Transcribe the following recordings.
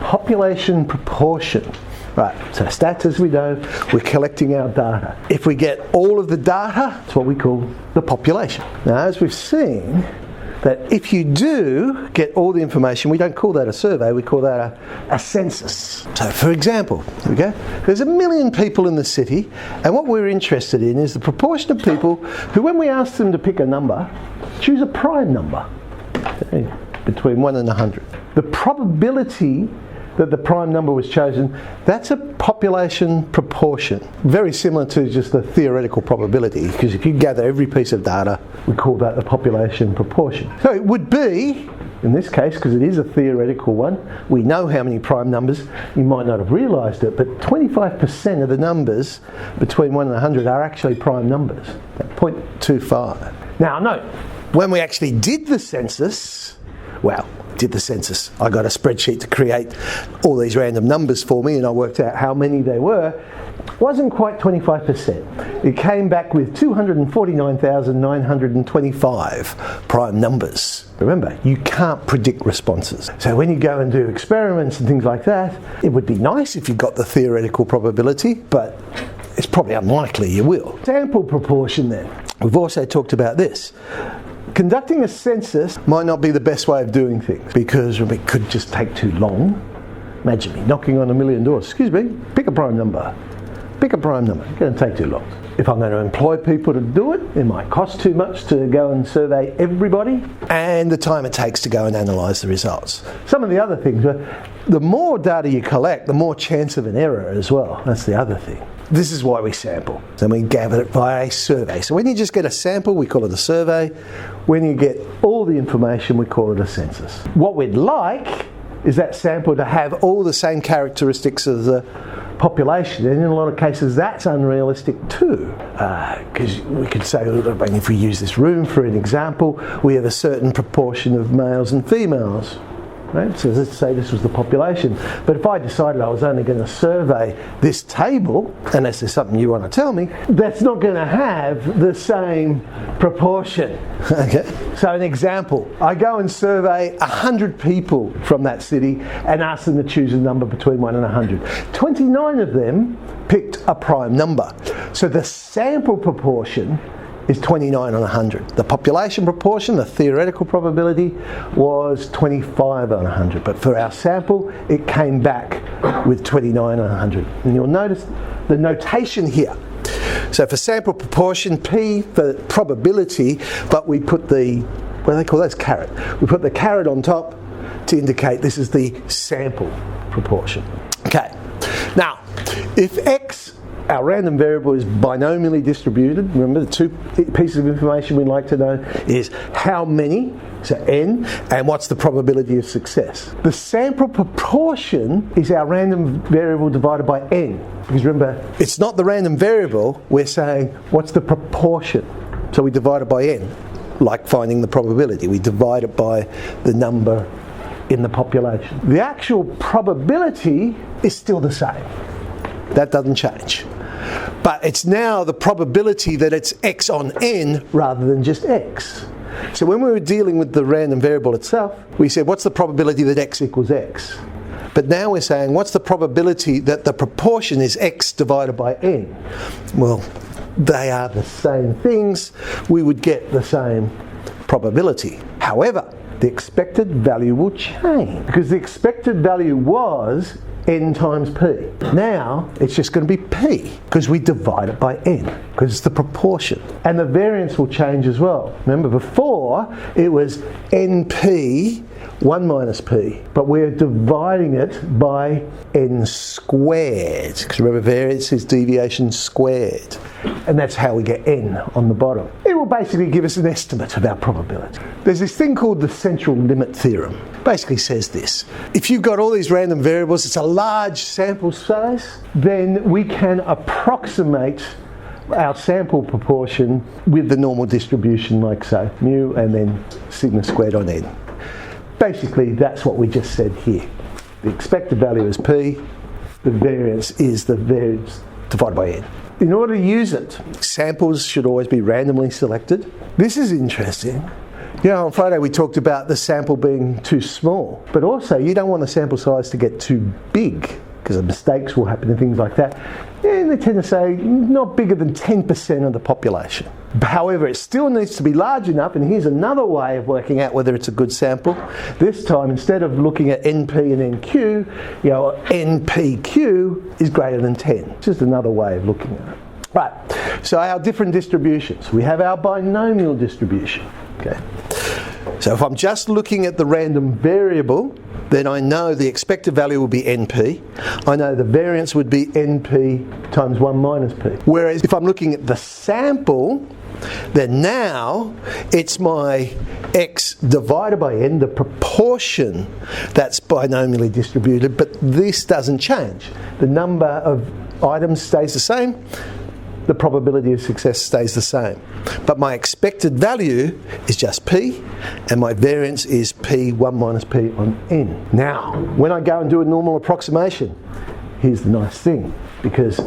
population proportion. Right, so stats, as we know, we're collecting our data. If we get all of the data, it's what we call the population. Now, as we've seen, that if you do get all the information, we don't call that a survey, we call that a census. So for example, here we go, there's 1 million people in the city, and what we're interested in is the proportion of people who, when we ask them to pick a number, choose a prime number, okay, between 1 and 100. The probability that the prime number was chosen, that's a population proportion. Very similar to just the theoretical probability, because if you gather every piece of data, we call that the population proportion. So it would be, in this case, because it is a theoretical one, we know how many prime numbers, you might not have realised it, but 25% of the numbers between 1 and 100 are actually prime numbers, at 0.25. Now note, when we actually did the census, I got a spreadsheet to create all these random numbers for me, and I worked out how many they were. It wasn't quite 25%. It came back with 249,925 prime numbers. Remember, you can't predict responses. So when you go and do experiments and things like that, it would be nice if you got the theoretical probability, but it's probably unlikely you will. Sample proportion then. We've also talked about this. Conducting a census might not be the best way of doing things because it could just take too long. Imagine me knocking on 1 million doors. Excuse me, pick a prime number. Pick a prime number. It's going to take too long. If I'm going to employ people to do it, it might cost too much to go and survey everybody, and the time it takes to go and analyse the results. Some of the other things are, the more data you collect, the more chance of an error as well. That's the other thing. This is why we sample. And we gather it via a survey. So when you just get a sample, we call it a survey. When you get all the information, we call it a census. What we'd like is that sample to have all the same characteristics as the population, and in a lot of cases that's unrealistic too, because we could say, if we use this room for an example, we have a certain proportion of males and females. Right? So let's say this was the population, but if I decided I was only going to survey this table, unless there's something you want to tell me, that's not going to have the same proportion. Okay. So an example, I go and survey 100 people from that city and ask them to choose a number between 1 and 100. 29 of them picked a prime number. So the sample proportion is 29 on 100. The population proportion, the theoretical probability, was 25 on 100. But for our sample, it came back with 29 on 100. And you'll notice the notation here. So for sample proportion, P for probability, but we put the, what do they call that? Caret. We put the caret on top to indicate this is the sample proportion. Okay. Now, if X, our random variable, is binomially distributed, remember the two pieces of information we'd like to know is how many, so n, and what's the probability of success. The sample proportion is our random variable divided by n. Because remember, it's not the random variable, we're saying what's the proportion. So we divide it by n, like finding the probability. We divide it by the number in the population. The actual probability is still the same. That doesn't change. But it's now the probability that it's x on n rather than just x. So when we were dealing with the random variable itself, we said what's the probability that x equals x? But now we're saying what's the probability that the proportion is x divided by n? Well, they are the same things. We would get the same probability. However, the expected value will change because the expected value was n times p. Now it's just going to be p because we divide it by n because it's the proportion. And the variance will change as well. Remember before it was np 1 minus p, but we're dividing it by n squared because remember variance is deviation squared, and that's how we get n on the bottom. It will basically give us an estimate of our probability. There's this thing called the central limit theorem. Basically says this: if you've got all these random variables, it's a large sample size, then we can approximate our sample proportion with the normal distribution, like so, mu and then sigma squared on n. Basically, that's what we just said here. The expected value is p, the variance is the variance divided by n. In order to use it, samples should always be randomly selected. This is interesting. You know, on Friday we talked about the sample being too small, but also you don't want the sample size to get too big because mistakes will happen and things like that. And they tend to say not bigger than 10% of the population. However, it still needs to be large enough, and here's another way of working out whether it's a good sample. This time, instead of looking at NP and NQ, you know, NPQ is greater than 10. Just another way of looking at it. Right, so our different distributions. We have our binomial distribution. Okay. So if I'm just looking at the random variable, then I know the expected value will be NP. I know the variance would be NP times 1 minus P. Whereas if I'm looking at the sample, then now it's my X divided by N, the proportion that's binomially distributed, but this doesn't change. The number of items stays the same. The probability of success stays the same. But my expected value is just P, and my variance is P, 1 minus P on N. Now, when I go and do a normal approximation, here's the nice thing, because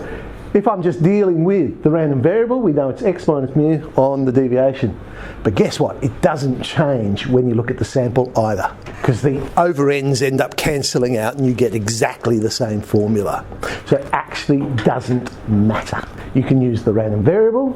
if I'm just dealing with the random variable, we know it's X minus mu on the deviation. But guess what? It doesn't change when you look at the sample either, because the over ends end up cancelling out and you get exactly the same formula. So it actually doesn't matter. You can use the random variable,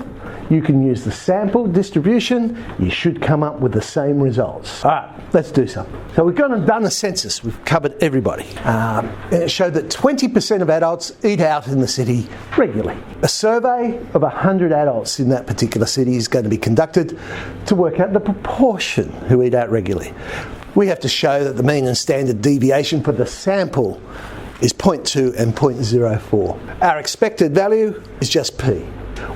you can use the sample distribution, you should come up with the same results. All right, let's do something. So we've gone and done a census, we've covered everybody. And it showed that 20% of adults eat out in the city regularly. A survey of 100 adults in that particular city is going to be conducted to work out the proportion who eat out regularly. We have to show that the mean and standard deviation for the sample is 0.2 and 0.04. Our expected value is just P.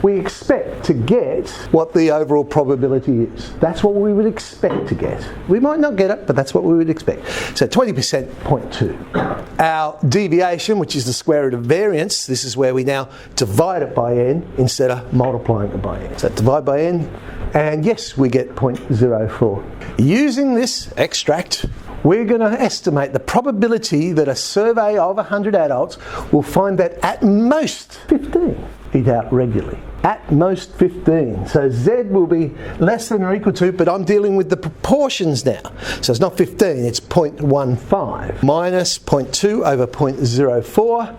We expect to get what the overall probability is. That's what we would expect to get. We might not get it, but that's what we would expect. So 20%, 0.2. Our deviation, which is the square root of variance, this is where we now divide it by n instead of multiplying it by n. So divide by n, and yes, we get 0.04. Using this extract, we're going to estimate the probability that a survey of 100 adults will find that at most 15 eat out regularly. At most 15. So Z will be less than or equal to, but I'm dealing with the proportions now. So it's not 15, it's 0.15. Minus 0.2 over 0.04.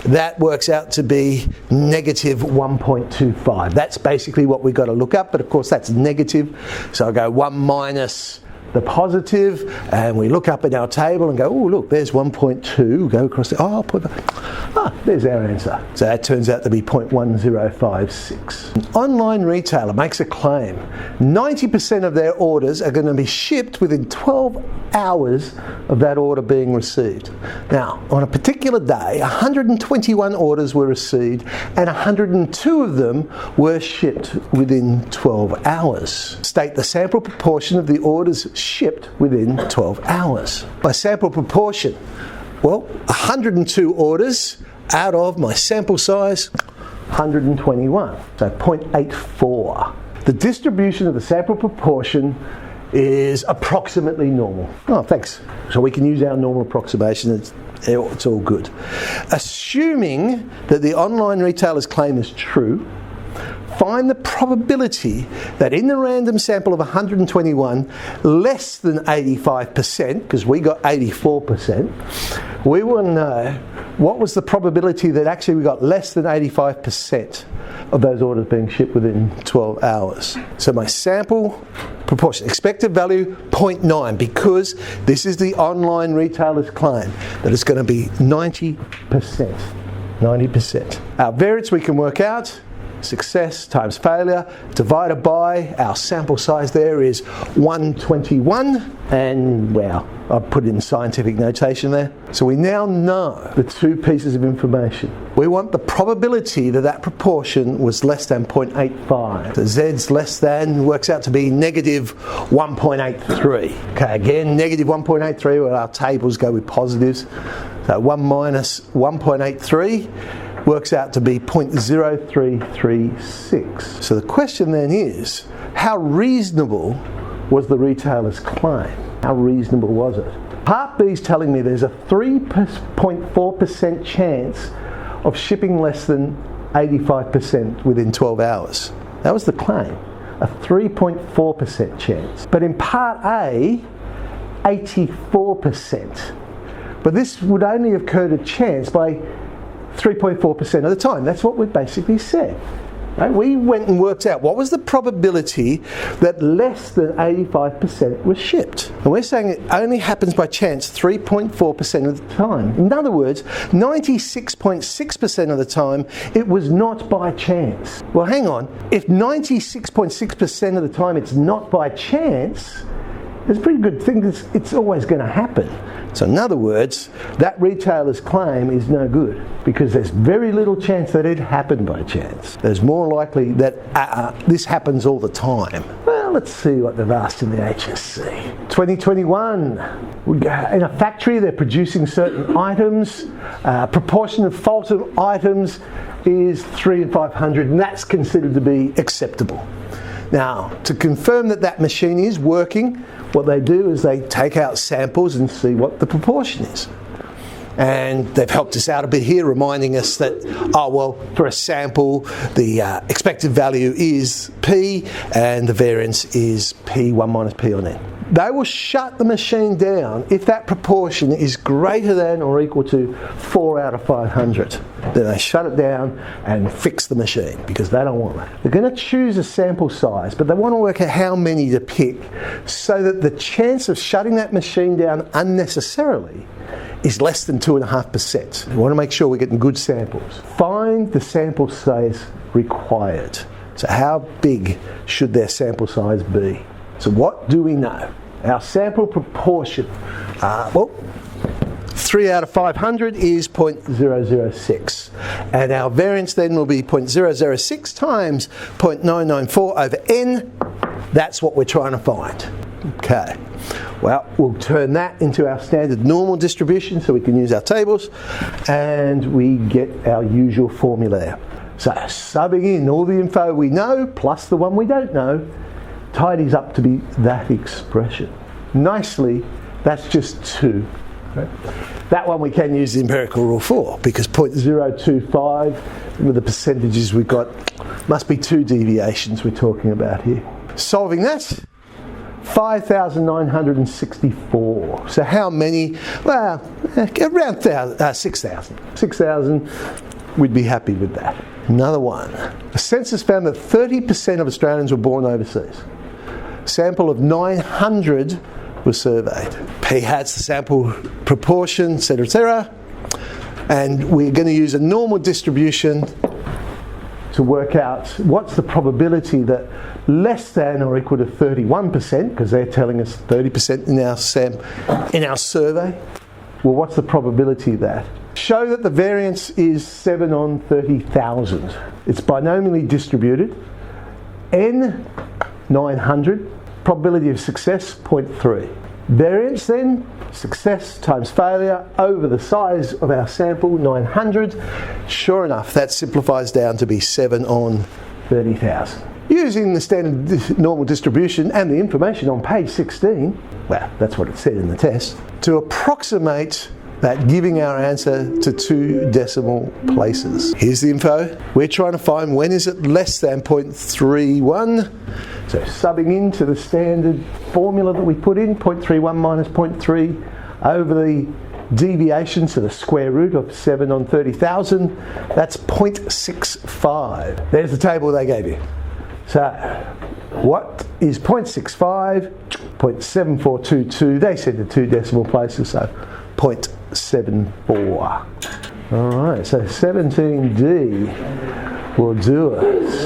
That works out to be negative 1.25. That's basically what we've got to look up, but of course that's negative. So I go 1 minus the positive, and we look up in our table and go, oh look, there's 1.2, go across the, there's our answer. So that turns out to be 0.1056. An online retailer makes a claim 90% of their orders are going to be shipped within 12 hours of that order being received. Now, on a particular day, 121 orders were received and 102 of them were shipped within 12 hours. State the sample proportion of the orders shipped within 12 hours. By sample proportion, well, 102 orders out of my sample size, 121, so 0.84. The distribution of the sample proportion is approximately normal. Oh, thanks. So we can use our normal approximation. It's all good. Assuming that the online retailer's claim is true, find the probability that in the random sample of 121, less than 85%, because we got 84%, we want to know what was the probability that actually we got less than 85% of those orders being shipped within 12 hours. So my sample proportion, expected value 0.9, because this is the online retailer's claim that it's going to be 90%. 90%. Our variance we can work out, success times failure divided by our sample size there is 121, and wow, I've put in scientific notation there. So we now know the two pieces of information. We want the probability that that proportion was less than 0.85. So Z's less than works out to be negative 1.83. Okay, again, negative 1.83, well our tables go with positives. So 1 minus 1.83 works out to be 0.0336. So the question then is, how reasonable was the retailer's claim? How reasonable was it? Part B is telling me there's a 3.4% chance of shipping less than 85% within 12 hours. That was the claim. a 3.4% chance. But in part A, 84%. But this would only have occurred a chance by 3.4% of the time. That's what we basically said. Right? We went and worked out what was the probability that less than 85% was shipped. And we're saying it only happens by chance 3.4% of the time. In other words, 96.6% of the time, it was not by chance. Well, hang on. If 96.6% of the time it's not by chance, it's a pretty good thing. It's always going to happen. So in other words, that retailer's claim is no good because there's very little chance that it happened by chance. There's more likely that this happens all the time. Well, let's see what they've asked in the HSC. 2021, in a factory they're producing certain items. Proportion of faulted items is 3 in 500, and that's considered to be acceptable. Now, to confirm that that machine is working, what they do is they take out samples and see what the proportion is. And they've helped us out a bit here, reminding us that, oh well, for a sample, the expected value is P and the variance is P1 minus P on N. They will shut the machine down if that proportion is greater than or equal to 4 out of 500. Then they shut it down and fix the machine because they don't want that. They're going to choose a sample size, but they want to work out how many to pick so that the chance of shutting that machine down unnecessarily is less than 2.5%. We want to make sure we're getting good samples. Find the sample size required. So how big should their sample size be? So what do we know? Our sample proportion, 3 out of 500 is 0.006. And our variance then will be 0.006 times 0.994 over n. That's what we're trying to find. Okay. Well, we'll turn that into our standard normal distribution so we can use our tables, and we get our usual formula. So subbing in all the info we know plus the one we don't know tidies up to be that expression. Nicely, that's just 2. Right? That one we can use the empirical rule for because 0.025 with the percentages we've got must be 2 deviations we're talking about here. Solving that, 5,964. So how many? Well, around 6,000. 6,000, we'd be happy with that. Another one. The census found that 30% of Australians were born overseas. A sample of 900 was surveyed. P hat's the sample proportion, etc., etc. And we're going to use a normal distribution to work out what's the probability that less than or equal to 31%, because they're telling us 30% in our survey. Well, what's the probability of that? Show that the variance is 7 on 30,000. It's binomially distributed. N, 900. Probability of success, 0.3. Variance then, success times failure over the size of our sample, 900. Sure enough, that simplifies down to be 7 on 30,000. Using the standard normal distribution and the information on page 16, well, that's what it said in the test, to approximate that, giving our answer to 2 decimal places. Here's the info. We're trying to find when is it less than 0.31. So subbing into the standard formula that we put in, 0.31 minus 0.3 over the deviation to the square root of 7 on 30,000, that's 0.65. There's the table they gave you. So what is 0.65? 0.7422. They said the 2 decimal places, so 0.74. All right, so 17D will do it.